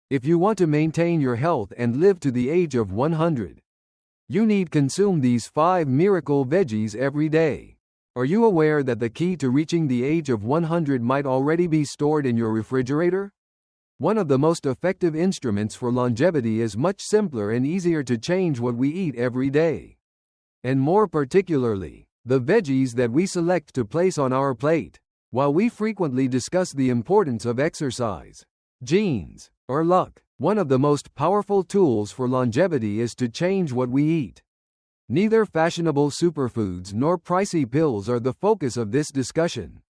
If you want to maintain your health and live to the age of 100, you need consume these 5 miracle veggies every day. Are you aware that the key to reaching the age of 100 might already be stored in your refrigerator? One of the most effective instruments for longevity is much simpler and easier to change what we eat every day. And more particularly, the veggies that we select to place on our plate. While we frequently discuss the importance of exercise, genes, or luck, one of the most powerful tools for longevity is to change what we eat. Neither fashionable superfoods nor pricey pills are the focus of this discussion.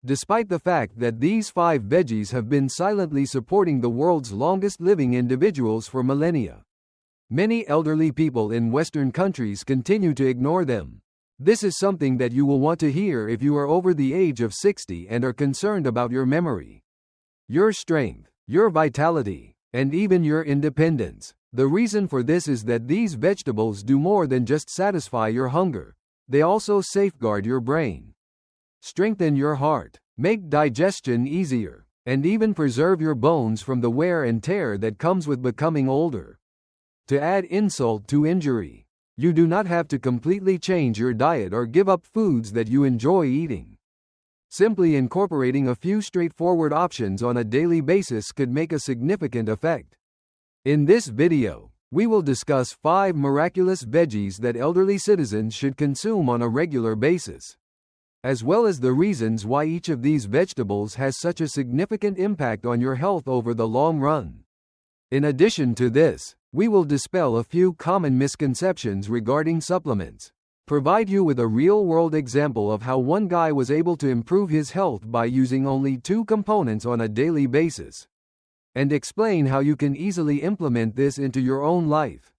Despite the fact that these 5 veggies have been silently supporting the world's longest living individuals for millennia, many elderly people in Western countries continue to ignore them. This is something that you will want to hear if you are over the age of 60 and are concerned about your memory, your strength, your vitality, and even your independence. The reason for this is that these vegetables do more than just satisfy your hunger. They also safeguard your brain, strengthen your heart, make digestion easier, and even preserve your bones from the wear and tear that comes with becoming older. To add insult to injury, you do not have to completely change your diet or give up foods that you enjoy eating. Simply incorporating a few straightforward options on a daily basis could make a significant effect. In this video, we will discuss 5 miraculous veggies that elderly citizens should consume on a regular basis, as well as the reasons why each of these vegetables has such a significant impact on your health over the long run. In addition to this, we will dispel a few common misconceptions regarding supplements, provide you with a real-world example of how one guy was able to improve his health by using only 2 components on a daily basis, and explain how you can easily implement this into your own life.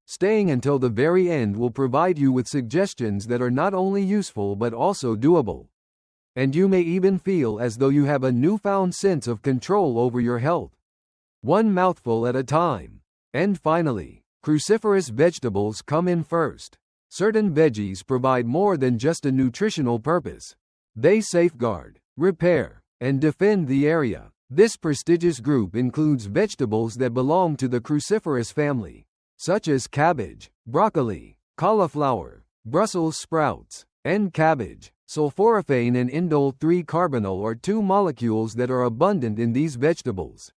Staying until the very end will provide you with suggestions that are not only useful but also doable. And you may even feel as though you have a newfound sense of control over your health. One mouthful at a time. And finally, cruciferous vegetables come in first. Certain veggies provide more than just a nutritional purpose. They safeguard, repair, and defend the area. This prestigious group includes vegetables that belong to the cruciferous family, such as cabbage, broccoli, cauliflower, Brussels sprouts, and cabbage. Sulforaphane and indole-3-carbonyl are 2 molecules that are abundant in these vegetables.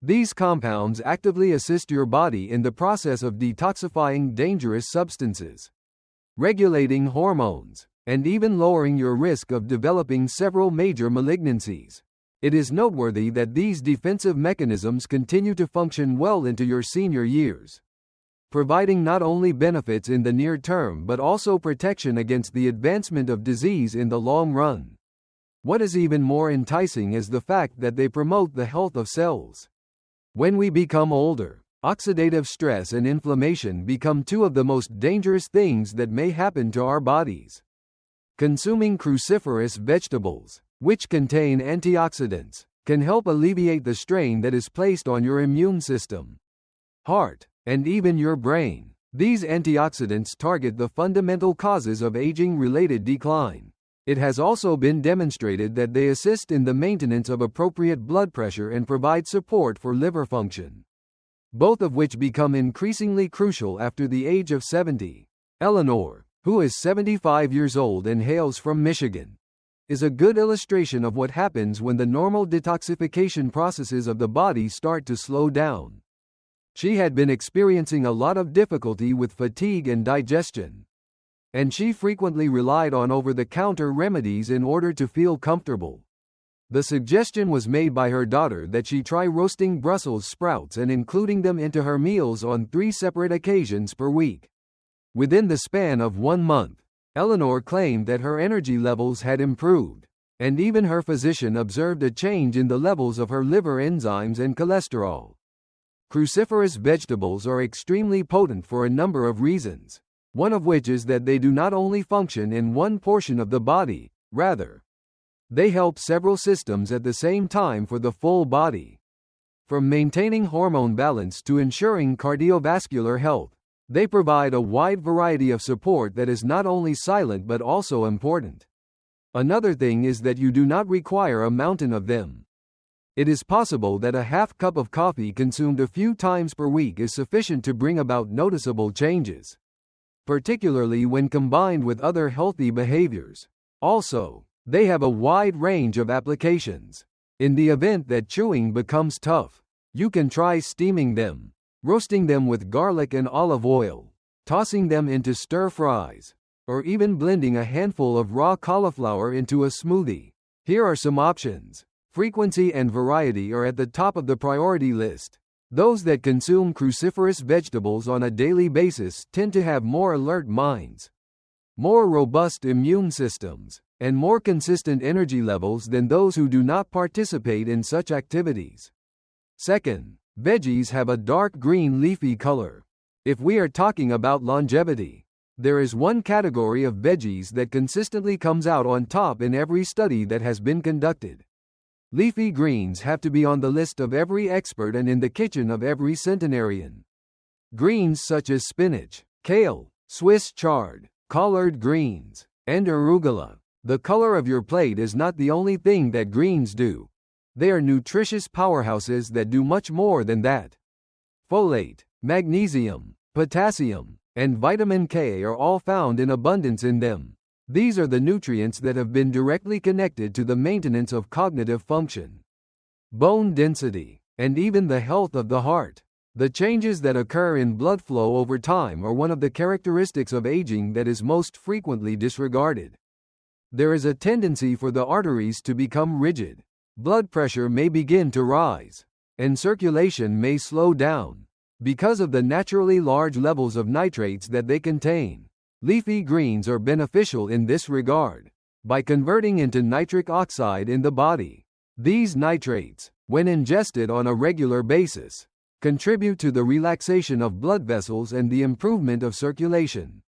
These compounds actively assist your body in the process of detoxifying dangerous substances, regulating hormones, and even lowering your risk of developing several major malignancies. It is noteworthy that these defensive mechanisms continue to function well into your senior years, providing not only benefits in the near term but also protection against the advancement of disease in the long run. What is even more enticing is the fact that they promote the health of cells. When we become older, oxidative stress and inflammation become 2 of the most dangerous things that may happen to our bodies. Consuming cruciferous vegetables, which contain antioxidants, can help alleviate the strain that is placed on your immune system, heart, and even your brain. These antioxidants target the fundamental causes of aging-related decline. It has also been demonstrated that they assist in the maintenance of appropriate blood pressure and provide support for liver function, both of which become increasingly crucial after the age of 70. Eleanor, who is 75 years old and hails from Michigan, is a good illustration of what happens when the normal detoxification processes of the body start to slow down. She had been experiencing a lot of difficulty with fatigue and digestion, and she frequently relied on over-the-counter remedies in order to feel comfortable. The suggestion was made by her daughter that she try roasting Brussels sprouts and including them into her meals on 3 separate occasions per week. Within the span of 1 month, Eleanor claimed that her energy levels had improved, and even her physician observed a change in the levels of her liver enzymes and cholesterol. Cruciferous vegetables are extremely potent for a number of reasons, one of which is that they do not only function in one portion of the body, rather, they help several systems at the same time for the full body. From maintaining hormone balance to ensuring cardiovascular health, they provide a wide variety of support that is not only silent but also important. Another thing is that you do not require a mountain of them. It is possible that a half cup of coffee consumed a few times per week is sufficient to bring about noticeable changes, particularly when combined with other healthy behaviors. Also, they have a wide range of applications. In the event that chewing becomes tough, you can try steaming them, roasting them with garlic and olive oil, tossing them into stir fries, or even blending a handful of raw cauliflower into a smoothie. Here are some options. Frequency and variety are at the top of the priority list. Those that consume cruciferous vegetables on a daily basis tend to have more alert minds, more robust immune systems, and more consistent energy levels than those who do not participate in such activities. Second, veggies have a dark green leafy color. If we are talking about longevity, there is one category of veggies that consistently comes out on top in every study that has been conducted. Leafy greens have to be on the list of every expert and in the kitchen of every centenarian. Greens such as spinach, kale, Swiss chard, collard greens, and arugula. The color of your plate is not the only thing that greens do. They are nutritious powerhouses that do much more than that. Folate, magnesium, potassium, and vitamin K are all found in abundance in them. These are the nutrients that have been directly connected to the maintenance of cognitive function, bone density, and even the health of the heart. The changes that occur in blood flow over time are one of the characteristics of aging that is most frequently disregarded. There is a tendency for the arteries to become rigid, blood pressure may begin to rise, and circulation may slow down because of the naturally large levels of nitrates that they contain. Leafy greens are beneficial in this regard. By converting into nitric oxide in the body, these nitrates, when ingested on a regular basis, contribute to the relaxation of blood vessels and the improvement of circulation.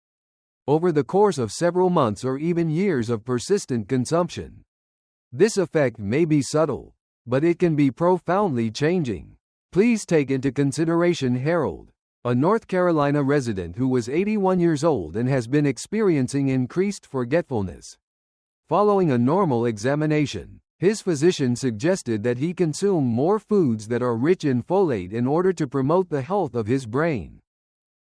Over the course of several months or even years of persistent consumption, this effect may be subtle, but it can be profoundly changing. Please take into consideration Harold, a North Carolina resident who was 81 years old and has been experiencing increased forgetfulness. Following a normal examination, his physician suggested that he consume more foods that are rich in folate in order to promote the health of his brain.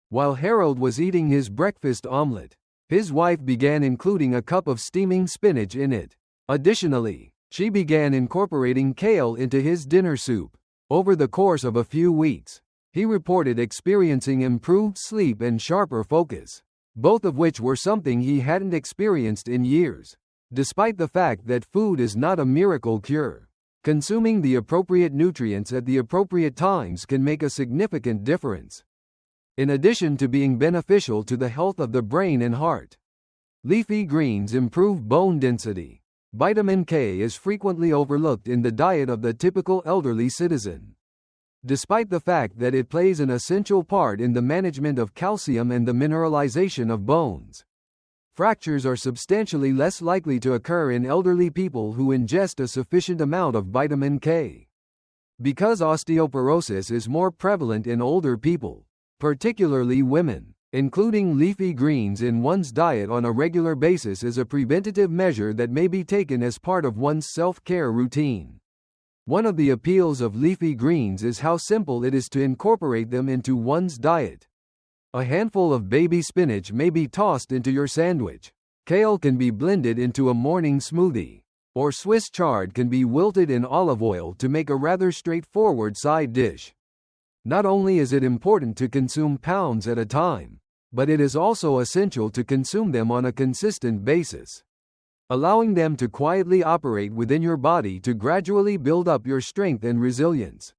While Harold was eating his breakfast omelet, his wife began including a cup of steaming spinach in it. Additionally, she began incorporating kale into his dinner soup. Over the course of a few weeks, he reported experiencing improved sleep and sharper focus, both of which were something he hadn't experienced in years. Despite the fact that food is not a miracle cure, consuming the appropriate nutrients at the appropriate times can make a significant difference. In addition to being beneficial to the health of the brain and heart, leafy greens improve bone density. Vitamin K is frequently overlooked in the diet of the typical elderly citizen, despite the fact that it plays an essential part in the management of calcium and the mineralization of bones. Fractures are substantially less likely to occur in elderly people who ingest a sufficient amount of vitamin K. Because osteoporosis is more prevalent in older people, particularly women, including leafy greens in one's diet on a regular basis is a preventative measure that may be taken as part of one's self-care routine. One of the appeals of leafy greens is how simple it is to incorporate them into one's diet. A handful of baby spinach may be tossed into your sandwich. Kale can be blended into a morning smoothie, or Swiss chard can be wilted in olive oil to make a rather straightforward side dish. Not only is it important to consume pounds at a time, but it is also essential to consume them on a consistent basis, allowing them to quietly operate within your body to gradually build up your strength and resilience.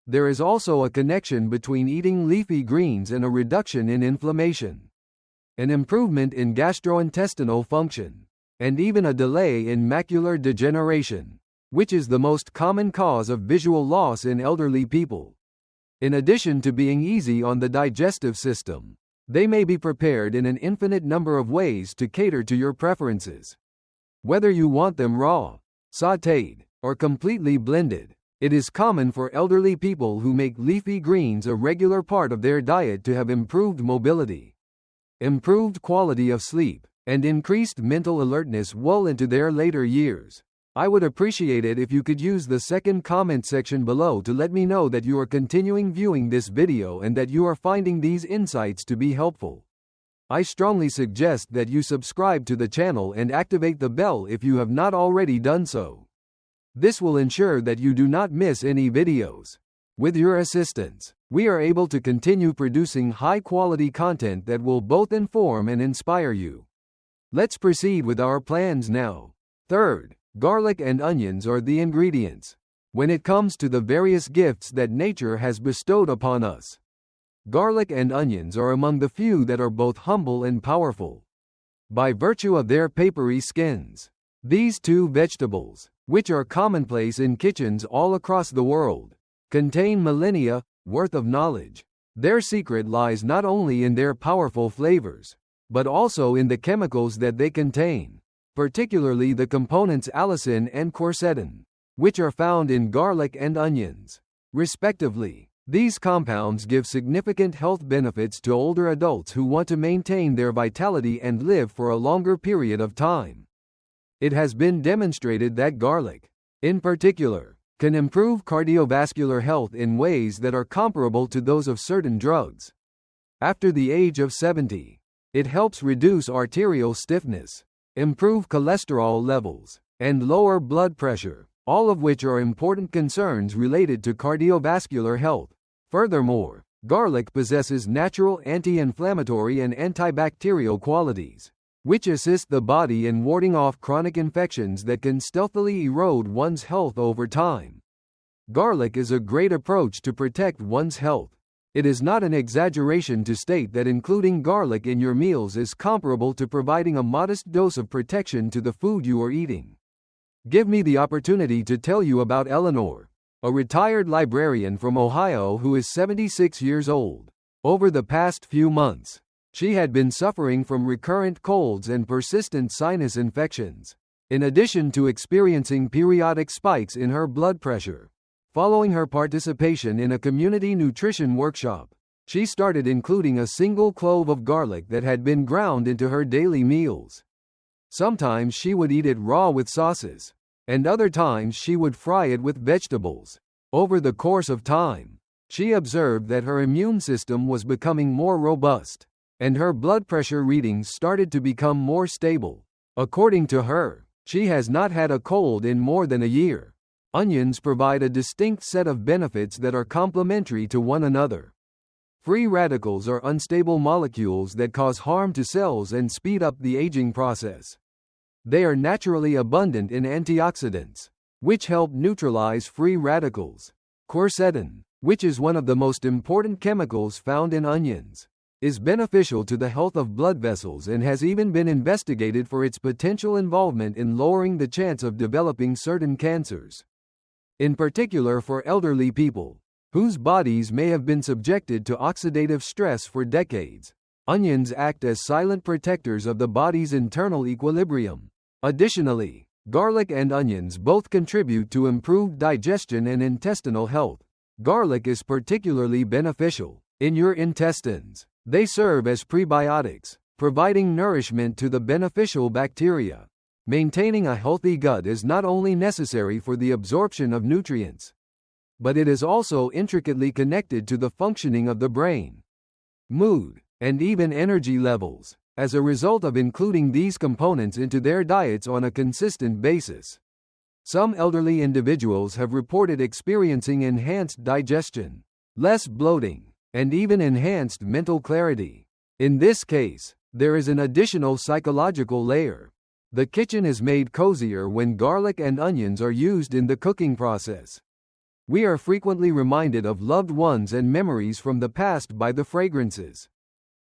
There is also a connection between eating leafy greens and a reduction in inflammation, an improvement in gastrointestinal function, and even a delay in macular degeneration, which is the most common cause of visual loss in elderly people. In addition to being easy on the digestive system, they may be prepared in an infinite number of ways to cater to your preferences. Whether you want them raw, sautéed, or completely blended, it is common for elderly people who make leafy greens a regular part of their diet to have improved mobility, improved quality of sleep, and increased mental alertness well into their later years. I would appreciate it if you could use the second comment section below to let me know that you are continuing viewing this video and that you are finding these insights to be helpful. I strongly suggest that you subscribe to the channel and activate the bell if you have not already done so. This will ensure that you do not miss any videos. With your assistance, we are able to continue producing high-quality content that will both inform and inspire you. Let's proceed with our plans now. Third, garlic and onions are the ingredients. When it comes to the various gifts that nature has bestowed upon us, garlic and onions are among the few that are both humble and powerful. By virtue of their papery skins, these two vegetables, which are commonplace in kitchens all across the world, contain millennia worth of knowledge. Their secret lies not only in their powerful flavors, but also in the chemicals that they contain, particularly the components allicin and quercetin, which are found in garlic and onions, respectively. These compounds give significant health benefits to older adults who want to maintain their vitality and live for a longer period of time. It has been demonstrated that garlic, in particular, can improve cardiovascular health in ways that are comparable to those of certain drugs. After the age of 70, it helps reduce arterial stiffness, improve cholesterol levels, and lower blood pressure, all of which are important concerns related to cardiovascular health. Furthermore, garlic possesses natural anti-inflammatory and antibacterial qualities, which assist the body in warding off chronic infections that can stealthily erode one's health over time. Garlic is a great approach to protect one's health. It is not an exaggeration to state that including garlic in your meals is comparable to providing a modest dose of protection to the food you are eating. Give me the opportunity to tell you about Eleanor, a retired librarian from Ohio who is 76 years old. Over the past few months, she had been suffering from recurrent colds and persistent sinus infections, in addition to experiencing periodic spikes in her blood pressure. Following her participation in a community nutrition workshop, she started including a single clove of garlic that had been ground into her daily meals. Sometimes she would eat it raw with sauces, and other times she would fry it with vegetables. Over the course of time, she observed that her immune system was becoming more robust, and her blood pressure readings started to become more stable. According to her, she has not had a cold in more than a year. Onions provide a distinct set of benefits that are complementary to one another. Free radicals are unstable molecules that cause harm to cells and speed up the aging process. They are naturally abundant in antioxidants, which help neutralize free radicals. Quercetin, which is one of the most important chemicals found in onions, is beneficial to the health of blood vessels and has even been investigated for its potential involvement in lowering the chance of developing certain cancers. In particular for elderly people, whose bodies may have been subjected to oxidative stress for decades, onions act as silent protectors of the body's internal equilibrium. Additionally, garlic and onions both contribute to improved digestion and intestinal health. Garlic is particularly beneficial in your intestines. They serve as prebiotics, providing nourishment to the beneficial bacteria. Maintaining a healthy gut is not only necessary for the absorption of nutrients, but it is also intricately connected to the functioning of the brain, mood, and even energy levels, as a result of including these components into their diets on a consistent basis. Some elderly individuals have reported experiencing enhanced digestion, less bloating, and even enhanced mental clarity. In this case, there is an additional psychological layer. The kitchen is made cozier when garlic and onions are used in the cooking process. We are frequently reminded of loved ones and memories from the past by the fragrances,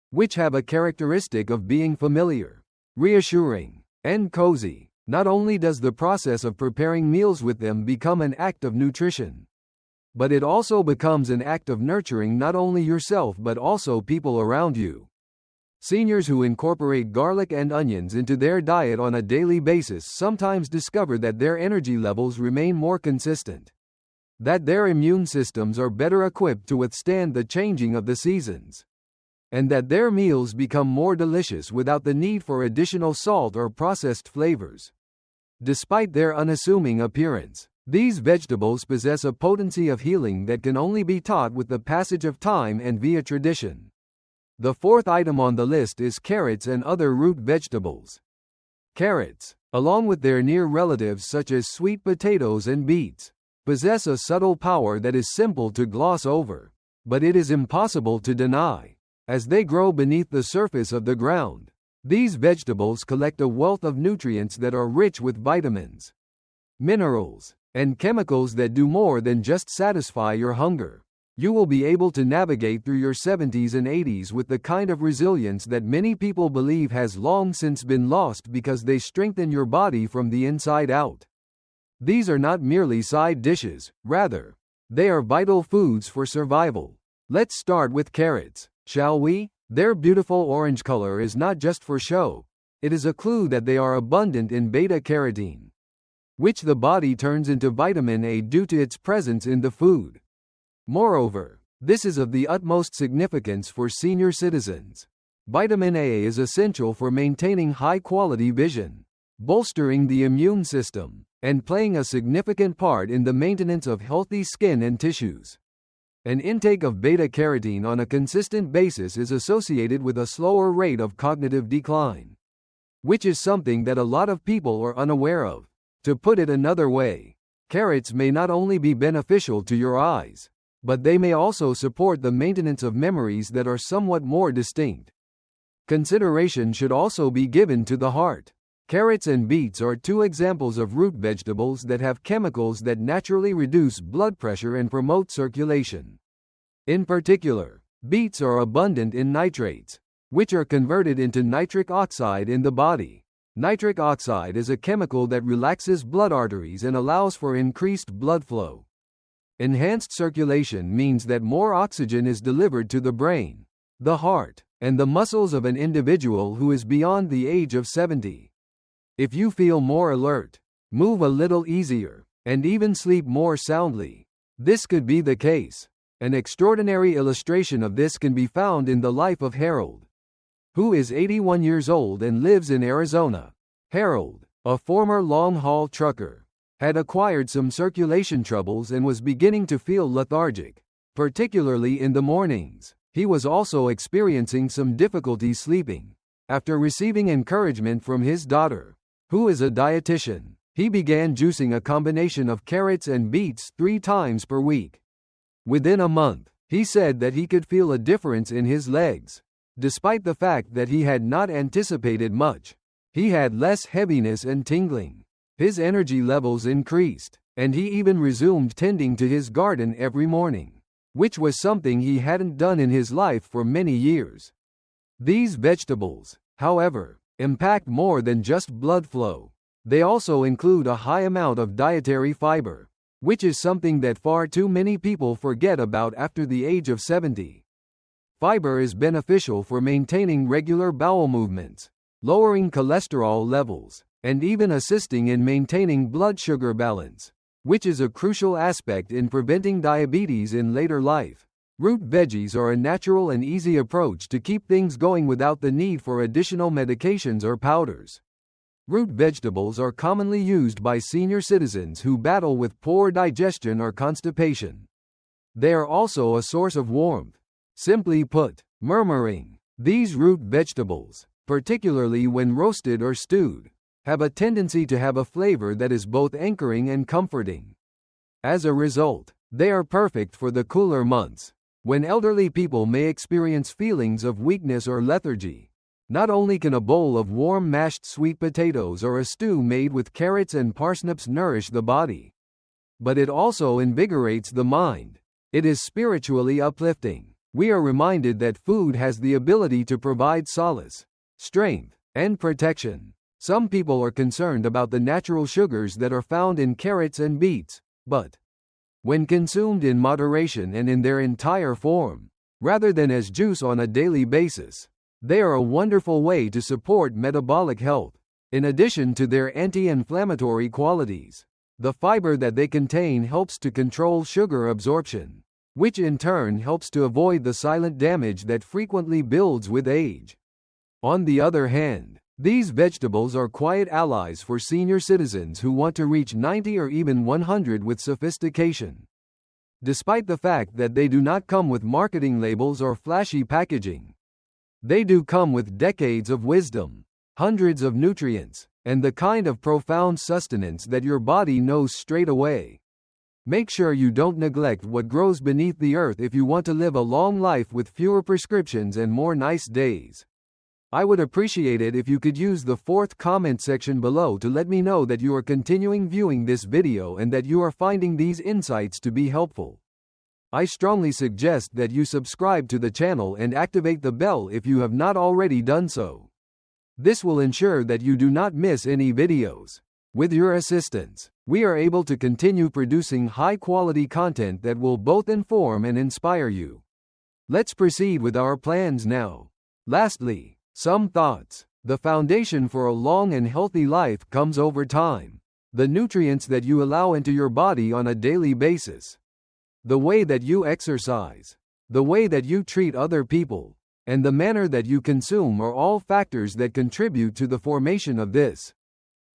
which have a characteristic of being familiar, reassuring, and cozy. Not only does the process of preparing meals with them become an act of nutrition, but it also becomes an act of nurturing not only yourself but also people around you. Seniors who incorporate garlic and onions into their diet on a daily basis sometimes discover that their energy levels remain more consistent, that their immune systems are better equipped to withstand the changing of the seasons, and that their meals become more delicious without the need for additional salt or processed flavors. Despite their unassuming appearance, these vegetables possess a potency of healing that can only be taught with the passage of time and via tradition. The fourth item on the list is carrots and other root vegetables. Carrots, along with their near relatives such as sweet potatoes and beets, possess a subtle power that is simple to gloss over, but it is impossible to deny. As they grow beneath the surface of the ground, these vegetables collect a wealth of nutrients that are rich with vitamins, minerals, and chemicals that do more than just satisfy your hunger. You will be able to navigate through your 70s and 80s with the kind of resilience that many people believe has long since been lost because they strengthen your body from the inside out. These are not merely side dishes, rather, they are vital foods for survival. Let's start with carrots, shall we? Their beautiful orange color is not just for show, it is a clue that they are abundant in beta-carotene, which the body turns into vitamin A due to its presence in the food. Moreover, this is of the utmost significance for senior citizens. Vitamin A is essential for maintaining high-quality vision, bolstering the immune system, and playing a significant part in the maintenance of healthy skin and tissues. An intake of beta-carotene on a consistent basis is associated with a slower rate of cognitive decline, which is something that a lot of people are unaware of. To put it another way, carrots may not only be beneficial to your eyes, but they may also support the maintenance of memories that are somewhat more distinct. Consideration should also be given to the heart. Carrots and beets are two examples of root vegetables that have chemicals that naturally reduce blood pressure and promote circulation. In particular, beets are abundant in nitrates, which are converted into nitric oxide in the body. Nitric oxide is a chemical that relaxes blood arteries and allows for increased blood flow. Enhanced circulation means that more oxygen is delivered to the brain, the heart, and the muscles of an individual who is beyond the age of 70. If you feel more alert, move a little easier, and even sleep more soundly, this could be the case. An extraordinary illustration of this can be found in the life of Harold, who is 81 years old and lives in Arizona. Harold, a former long-haul trucker, had acquired some circulation troubles and was beginning to feel lethargic, particularly in the mornings. He was also experiencing some difficulty sleeping. After receiving encouragement from his daughter, who is a dietitian, he began juicing a combination of carrots and beets 3 times per week. Within a month, he said that he could feel a difference in his legs. Despite the fact that he had not anticipated much, he had less heaviness and tingling. His energy levels increased, and he even resumed tending to his garden every morning, which was something he hadn't done in his life for many years. These vegetables, however, impact more than just blood flow. They also include a high amount of dietary fiber, which is something that far too many people forget about after the age of 70. Fiber is beneficial for maintaining regular bowel movements, lowering cholesterol levels, and even assisting in maintaining blood sugar balance, which is a crucial aspect in preventing diabetes in later life. Root veggies are a natural and easy approach to keep things going without the need for additional medications or powders. Root vegetables are commonly used by senior citizens who battle with poor digestion or constipation. They are also a source of warmth. Simply put, murmuring. These root vegetables, particularly when roasted or stewed, have a tendency to have a flavor that is both anchoring and comforting. As a result, they are perfect for the cooler months, when elderly people may experience feelings of weakness or lethargy. Not only can a bowl of warm mashed sweet potatoes or a stew made with carrots and parsnips nourish the body, but it also invigorates the mind. It is spiritually uplifting. We are reminded that food has the ability to provide solace, strength, and protection. Some people are concerned about the natural sugars that are found in carrots and beets, but when consumed in moderation and in their entire form, rather than as juice on a daily basis, they are a wonderful way to support metabolic health. In addition to their anti-inflammatory qualities, the fiber that they contain helps to control sugar absorption, which in turn helps to avoid the silent damage that frequently builds with age. On the other hand, These vegetables are quiet allies for senior citizens who want to reach 90 or even 100 with sophistication. Despite the fact that they do not come with marketing labels or flashy packaging, they do come with decades of wisdom, hundreds of nutrients, and the kind of profound sustenance that your body knows straight away. Make sure you don't neglect what grows beneath the earth if you want to live a long life with fewer prescriptions and more nice days. I would appreciate it if you could use the fourth comment section below to let me know that you are continuing viewing this video and that you are finding these insights to be helpful. I strongly suggest that you subscribe to the channel and activate the bell if you have not already done so. This will ensure that you do not miss any videos. With your assistance, we are able to continue producing high-quality content that will both inform and inspire you. Let's proceed with our plans now. Lastly, some thoughts. The foundation for a long and healthy life comes over time. The nutrients that you allow into your body on a daily basis, the way that you exercise, the way that you treat other people, and the manner that you consume are all factors that contribute to the formation of this.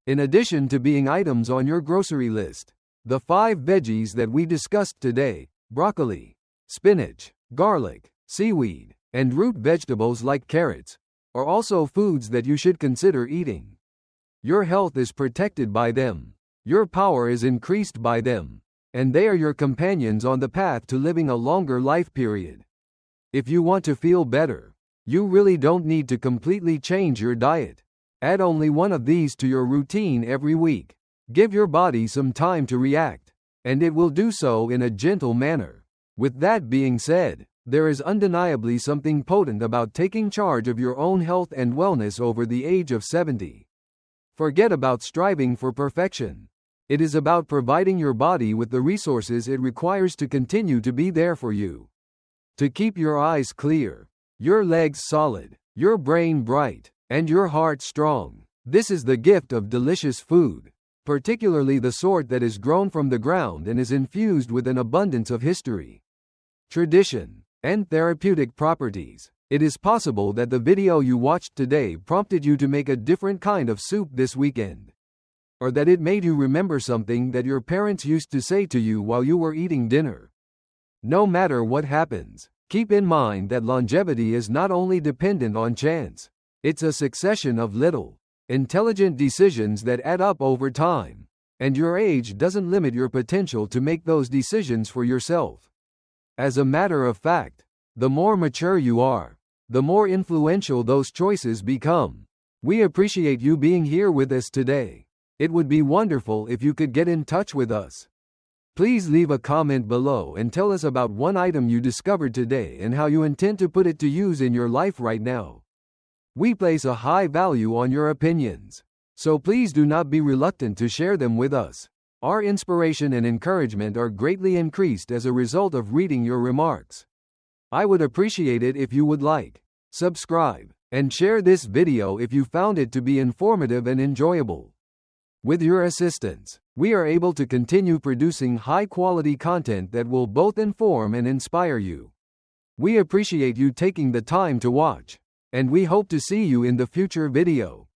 In addition to being items on your grocery list, the 5 veggies that we discussed today, broccoli, spinach, garlic, seaweed, and root vegetables like carrots, are also foods that you should consider eating. Your health is protected by them. Your power is increased by them. And they are your companions on the path to living a longer life period. If you want to feel better, you really don't need to completely change your diet. Add only one of these to your routine every week. Give your body some time to react, and it will do so in a gentle manner. With that being said, there is undeniably something potent about taking charge of your own health and wellness over the age of 70. Forget about striving for perfection. It is about providing your body with the resources it requires to continue to be there for you. To keep your eyes clear, your legs solid, your brain bright, and your heart strong. This is the gift of delicious food, particularly the sort that is grown from the ground and is infused with an abundance of history, tradition, and therapeutic properties. It is possible that the video you watched today prompted you to make a different kind of soup this weekend, or that it made you remember something that your parents used to say to you while you were eating dinner. No matter what happens, keep in mind that longevity is not only dependent on chance, it's a succession of little, intelligent decisions that add up over time, and your age doesn't limit your potential to make those decisions for yourself. As a matter of fact, the more mature you are, the more influential those choices become. We appreciate you being here with us today. It would be wonderful if you could get in touch with us. Please leave a comment below and tell us about one item you discovered today and how you intend to put it to use in your life right now. We place a high value on your opinions, so please do not be reluctant to share them with us. Our inspiration and encouragement are greatly increased as a result of reading your remarks. I would appreciate it if you would like, subscribe, and share this video if you found it to be informative and enjoyable. With your assistance, we are able to continue producing high-quality content that will both inform and inspire you. We appreciate you taking the time to watch, and we hope to see you in the future video.